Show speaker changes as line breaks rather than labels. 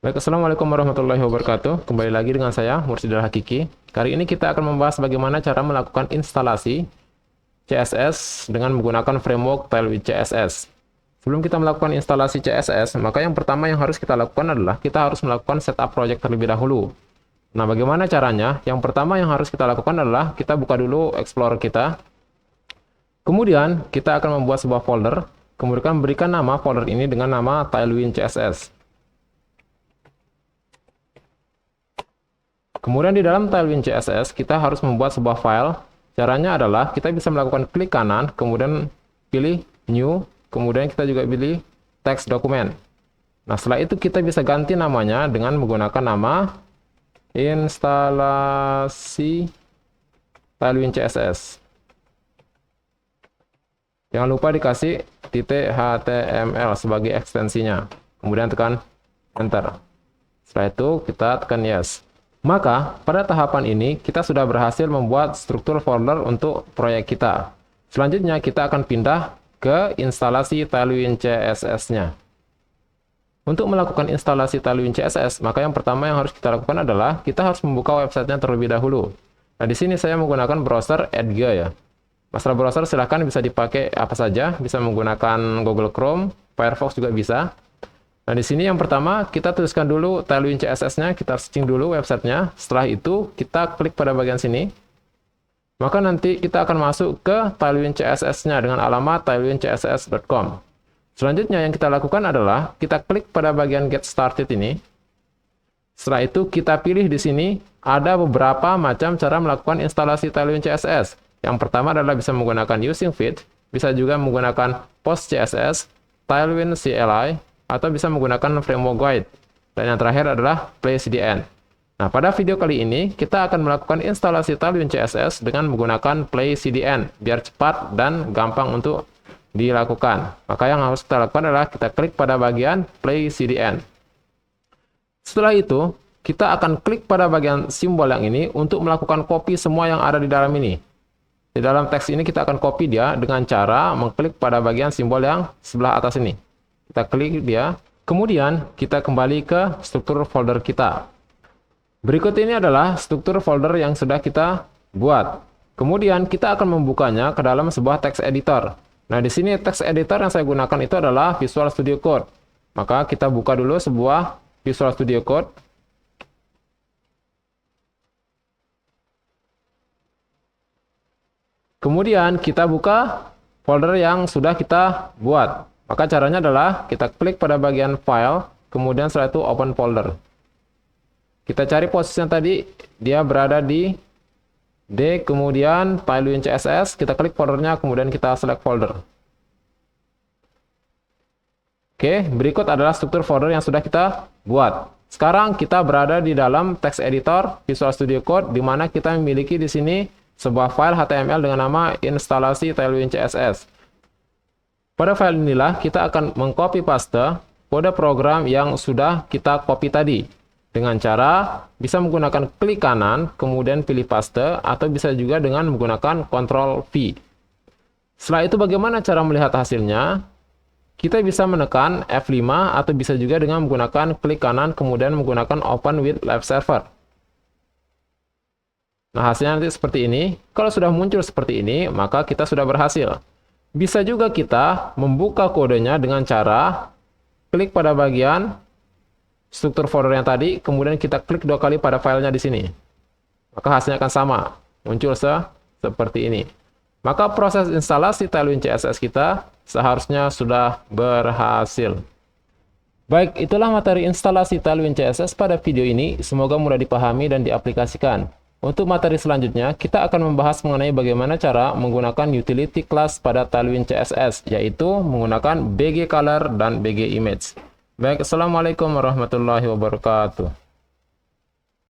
Baik, Assalamualaikum warahmatullahi wabarakatuh. Kembali lagi dengan saya, Mursidil Hakiki. Kali ini kita akan membahas bagaimana cara melakukan instalasi CSS dengan menggunakan framework Tailwind CSS. Sebelum kita melakukan instalasi CSS, maka yang pertama yang harus kita lakukan adalah kita harus melakukan setup project terlebih dahulu. Nah, bagaimana caranya? Yang pertama yang harus kita lakukan adalah kita buka dulu Explorer kita. Kemudian, kita akan membuat sebuah folder. Kemudian berikan nama folder ini dengan nama Tailwind CSS. Kemudian di dalam Tailwind CSS, kita harus membuat sebuah file. Caranya adalah kita bisa melakukan klik kanan, kemudian pilih New, kemudian kita juga pilih Text Document. Nah, setelah itu kita bisa ganti namanya dengan menggunakan nama instalasi Tailwind CSS. Jangan lupa dikasih .html sebagai ekstensinya. Kemudian tekan Enter. Setelah itu kita tekan Yes. Maka, pada tahapan ini, kita sudah berhasil membuat struktur folder untuk proyek kita. Selanjutnya, kita akan pindah ke instalasi Tailwind CSS-nya. Untuk melakukan instalasi Tailwind CSS, maka yang pertama yang harus kita lakukan adalah kita harus membuka websitenya terlebih dahulu. Nah, di sini saya menggunakan browser Edge ya. Masalah browser silahkan bisa dipakai apa saja, bisa menggunakan Google Chrome, Firefox juga bisa. Nah, di sini yang pertama, kita tuliskan dulu Tailwind CSS-nya, kita searching dulu websitenya. Setelah itu, kita klik pada bagian sini. Maka nanti kita akan masuk ke Tailwind CSS-nya dengan alamat tailwindcss.com. Selanjutnya yang kita lakukan adalah, kita klik pada bagian Get Started ini. Setelah itu, kita pilih di sini, ada beberapa macam cara melakukan instalasi Tailwind CSS. Yang pertama adalah bisa menggunakan Using Feed, bisa juga menggunakan Post CSS, Tailwind CLI, atau bisa menggunakan framework guide. Dan yang terakhir adalah Play CDN. Nah, pada video kali ini, kita akan melakukan instalasi Tailwind CSS dengan menggunakan Play CDN, biar cepat dan gampang untuk dilakukan. Maka yang harus kita lakukan adalah kita klik pada bagian Play CDN. Setelah itu, kita akan klik pada bagian simbol yang ini untuk melakukan copy semua yang ada di dalam ini. Di dalam teks ini kita akan copy dia dengan cara mengklik pada bagian simbol yang sebelah atas ini. Kita klik dia, kemudian kita kembali ke struktur folder kita. Berikut ini adalah struktur folder yang sudah kita buat. Kemudian kita akan membukanya ke dalam sebuah text editor. Nah, di sini text editor yang saya gunakan itu adalah Visual Studio Code. Maka kita buka dulu sebuah Visual Studio Code. Kemudian kita buka folder yang sudah kita buat. Maka caranya adalah kita klik pada bagian file, kemudian setelah itu open folder. Kita cari posisi yang tadi, dia berada di D, kemudian Tailwind CSS, kita klik foldernya, kemudian kita select folder. Oke, berikut adalah struktur folder yang sudah kita buat. Sekarang kita berada di dalam text editor Visual Studio Code, di mana kita memiliki di sini sebuah file HTML dengan nama instalasi Tailwind CSS. Pada file inilah kita akan mengcopy paste kode program yang sudah kita copy tadi. Dengan cara bisa menggunakan klik kanan, kemudian pilih paste, atau bisa juga dengan menggunakan Ctrl V. Setelah itu bagaimana cara melihat hasilnya? Kita bisa menekan F5 atau bisa juga dengan menggunakan klik kanan, kemudian menggunakan Open with Live Server. Nah, hasilnya nanti seperti ini. Kalau sudah muncul seperti ini, maka kita sudah berhasil. Bisa juga kita membuka kodenya dengan cara klik pada bagian struktur folder yang tadi, kemudian kita klik 2 kali pada filenya di sini. Maka hasilnya akan sama, muncul seperti ini. Maka proses instalasi Tailwind CSS kita seharusnya sudah berhasil. Baik, itulah materi instalasi Tailwind CSS pada video ini. Semoga mudah dipahami dan diaplikasikan. Untuk materi selanjutnya, kita akan membahas mengenai bagaimana cara menggunakan utility class pada Tailwind CSS, yaitu menggunakan BG Color dan BG Image. Baik, Assalamualaikum warahmatullahi wabarakatuh.